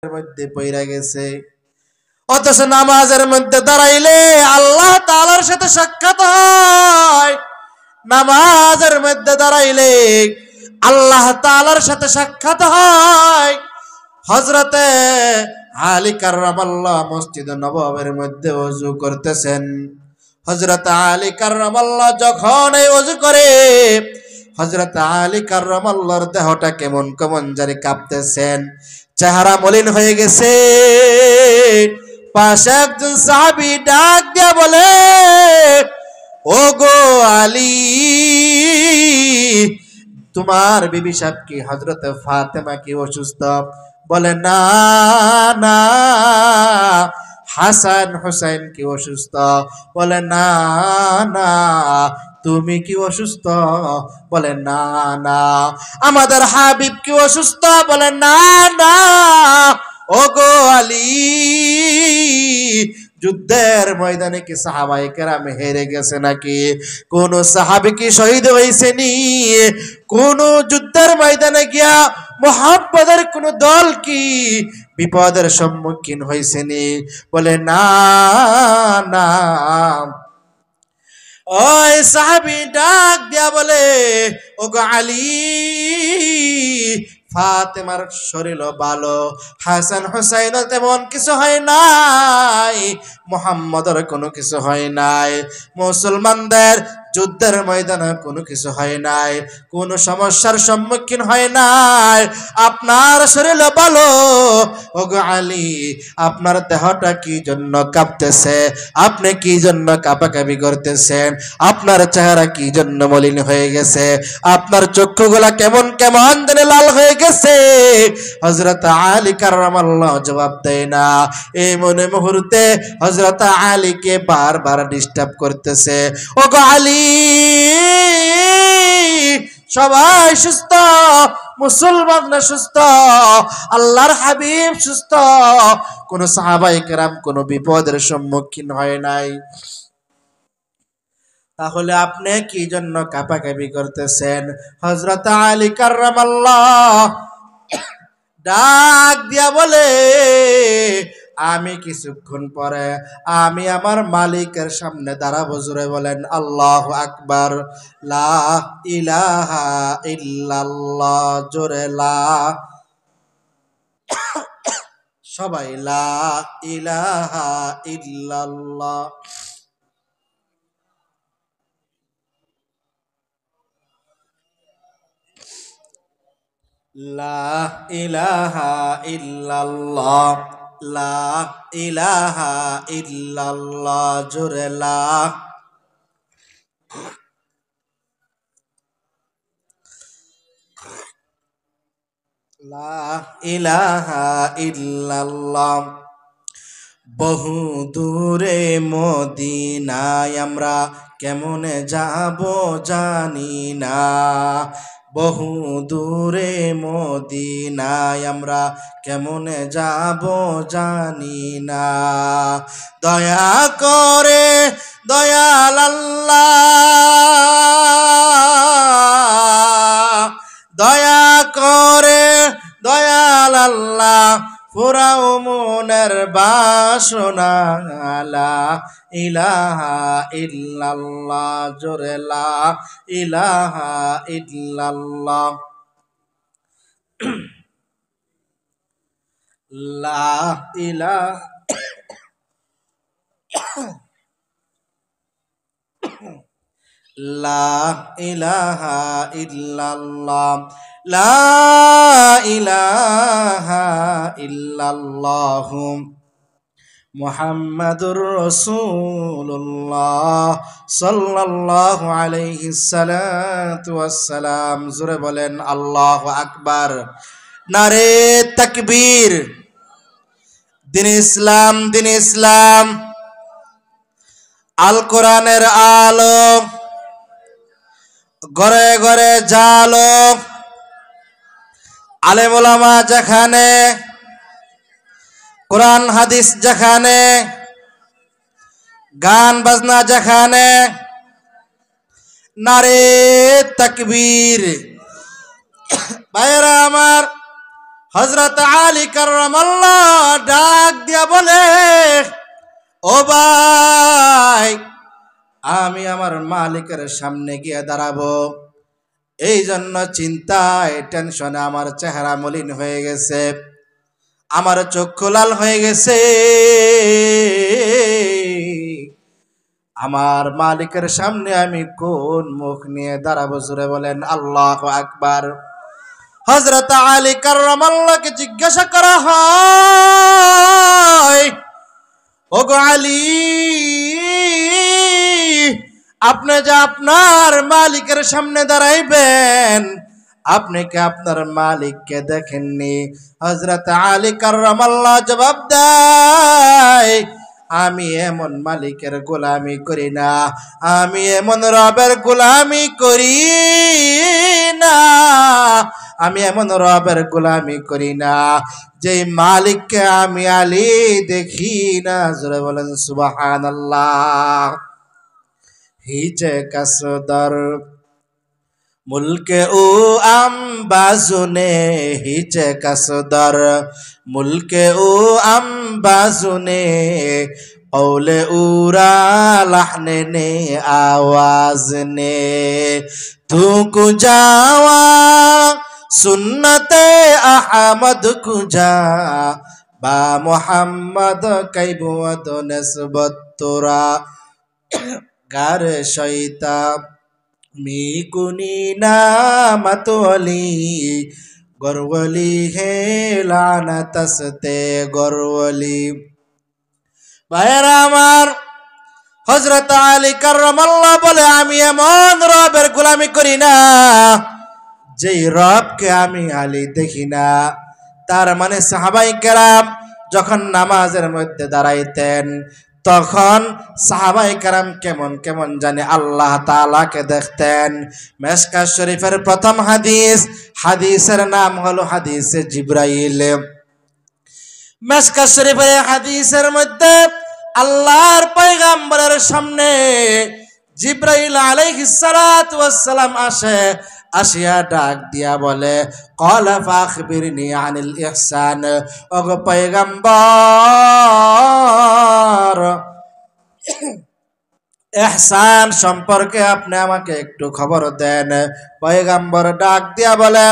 মধ্যে পইরা গেছে। অথচ নামাজের মধ্যে দাঁড়াইলে আল্লাহ তাআলার সাথে সাক্ষাৎ হয়। নামাজের মধ্যে দাঁড়াইলে আল্লাহ তাআলার সাথে সাক্ষাৎ হয়। হযরতে আলী কাররামাল্লাহ মসজিদে নববীর মধ্যে ওযু করতেছেন। হযরত আলী কাররামাল্লাহ যখন এই ওযু করে, হযরত আলী কাররামাল্লাহর দেহটা কেমন কেমন জানি কাঁপতেছেন, চেহারা মলিন হয়ে গেছে। পাশে একজন সাহাবী ডাক দিয়া বলে, ও গো আলী, তোমার বিবি সাহেব কি হযরতে ফাতেমা কি অসুস্থ? বলে না না। হাসান হুসাইন কি অসুস্থ? বলে না না। তুমি কি অসুস্থ? বলে না না। আমাদের হাবিব কি অসুস্থ? বলে না না। ওগো আলী, যুদ্ধের ময়দানে কি সাহাবায়ে কেরাম হেরে গেছে নাকি? কোন সাহাবী কি শহীদ হয়েছে নি? কোন যুদ্ধের ময়দানে গিয়া মুহাম্মদের কোন দল কি বিপদের সম্মুখীন হয়েছে নি? বলে না না। ওই সাহাবী ডাক দিয়া বলে, ওগো আলী, ফাতেমার শরীর ভালো, হাসান হুসাইন তেমন কিছু হয় নাই, মুহাম্মদের কোনো কিছু হয় নাই, মুসলমানদের যুদ্ধের ময়দানে কোনো কিছু হয় নাই, কোনো সমস্যার সম্মুখীন হয় নাই। আপনার শরীর ভালো। ওগো আলী, আপনার দেহটা কি জন্য কাঁপতেছে? আপনি কি জন্য কাঁপাকাঁপি করতেছেন? আপনার চেহারা কি জন্য মলিন হয়ে গেছে? আপনার চক্ষুগুলা কেমন কেমন জানি লাল হয়ে গেছে? হযরত আলী কাররামাল্লাহ জবাব দেয় না। এই মনে মুহূর্তে হযরত আলীকে বারবার ডিস্টার্ব করতেছে। ওগো আলী, সবাই সুস্থ, মুসলমানরা সুস্থ, আল্লাহর হাবিব সুস্থ, কোন সাহাবায়ে কেরাম কোন বিপদের সম্মুখীন হয় নাই। তাহলে আপনি কি জন্য কাঁপাকাঁপি করতেছেন? হযরত আলী কাররামাল্লাহ ডাক দিয়া বলে, আমি কিছুক্ষণ পরে আমি আমার মালিকের সামনে দাঁড়াবো। জোরে বলেন আল্লাহু আকবার। লা ইলাহা ইল্লাল্লাহ। জোরে লা, সবাই লা ইলাহা ইল্লাল্লাহ। লা ইলাহা ইল্লাল্লাহ। লা ইলাহা ইল্লাল্লাহ। জোরে লা। লা ইলাহা ইল্লাল্লাহ। বহু দূরে মদিনায় আমরা কেমনে যাব জানি না। বহু দূরে মদিনায় আমরা কেমনে যাব জানি না। দয়া করে দয়াল আল্লাহ, দয়া করে দয়াল আল্লাহ, পুরাও মনের বাসনা। লা ইলাহা ইল্লাল্লাহ। জোরে লা ইলাহা ইল্লাল্লাহ। লা ইলাহা লা ইলাহা ইল্লাল্লাহ। লা ইলাহা ইল্লাল্লাহ মুহাম্মাদুর রাসূলুল্লাহ সাল্লাল্লাহু আলাইহি সাল্লাতু ওয়াসসালাম। জোরে বলেন আল্লাহু আকবার। নারে তাকবীর। দিন ইসলাম, দিন ইসলাম। আল কোরআনের আলো ঘরে ঘরে জালো। আলেম ওলামা যেখানে, কোরআন হাদিস যেখানে, গান বাজনা যেখানে, নারে তাকবীর। ভাইয়েরা আমার, হযরত আলী কাররামাল্লাহ ডাক দিয়া বলে, ও ভাই, আমি আমার মালিকের সামনে গিয়ে দাঁড়াবো, এই জন্য চিন্তায় টেনশনে আমার চেহারা মলিন হয়ে গেছে, আমার চক্ষু লাল হয়ে গেছে। আমার মালিকের সামনে আমি কোন মুখ নিয়ে দাঁড়াবো? জোরে বলেন আল্লাহু আকবার। হযরত আলী কাররামাল্লাহকে জিজ্ঞাসা করা হয়, ওগো আলী, আপনি যে আপনার মালিকের সামনে দাঁড়াইবেন, আপনি কি আপনার মালিককে দেখেননি? হযরত আলী কাররামাল্লাহ জবাব দেয়, আমি এমন মালিকের গোলামি করি না, আমি এমন রবের গোলামি করি না, আমি এমন রবের গোলামি করি না যে মালিককে আমি আলী দেখি না। জোরে বলেন সুবহানাল্লাহ। হিজে কাসদর মুলকে ও আম্বাজুনে, হিজে কাসদর মুলকে ও আম্বাজুনে, औले उरा लहने ने आवाज ने, तू कुजावा सुन्नते अहमद कुजा, बा मोहम्मद कैबुअद नस्बत तुरा, गार शैता मी कुनीना मतवली, गरवली है लानतस्ते गरवली। ভাইয়েরা আমার, হযরত আলী কাররামাল্লাহ বলে, আমি এমন রবের গোলামি করি না যেই রবকে আমি আলী দেখি না। তার মানে সাহাবায়ে কেরাম যখন নামাজের মধ্যে দাঁড়াইতেন, তখন সাহাবায়ে কেরাম কেমন কেমন জানে আল্লাহ তাআলাকে দেখতেন। মিশকাত শরীফের প্রথম হাদিস, হাদিসের নাম হলো হাদিসে জিবরাইল। মিশকাত শরীফের হাদিসের মধ্যে আল্লাহর পয়গম্বরের সামনে জিবরাইল আলাইহিস সালাতু ওয়াস সালাম আসে, আসিয়া ডাক দিয়া বলে, ক্বালা ফাখবিরনি আনিল ইহসান, ওগো পয়গম্বর, ইহসান সম্পর্কে আপনি আমাকে একটু খবর দেন। পয়গম্বর ডাক দিয়া বলে,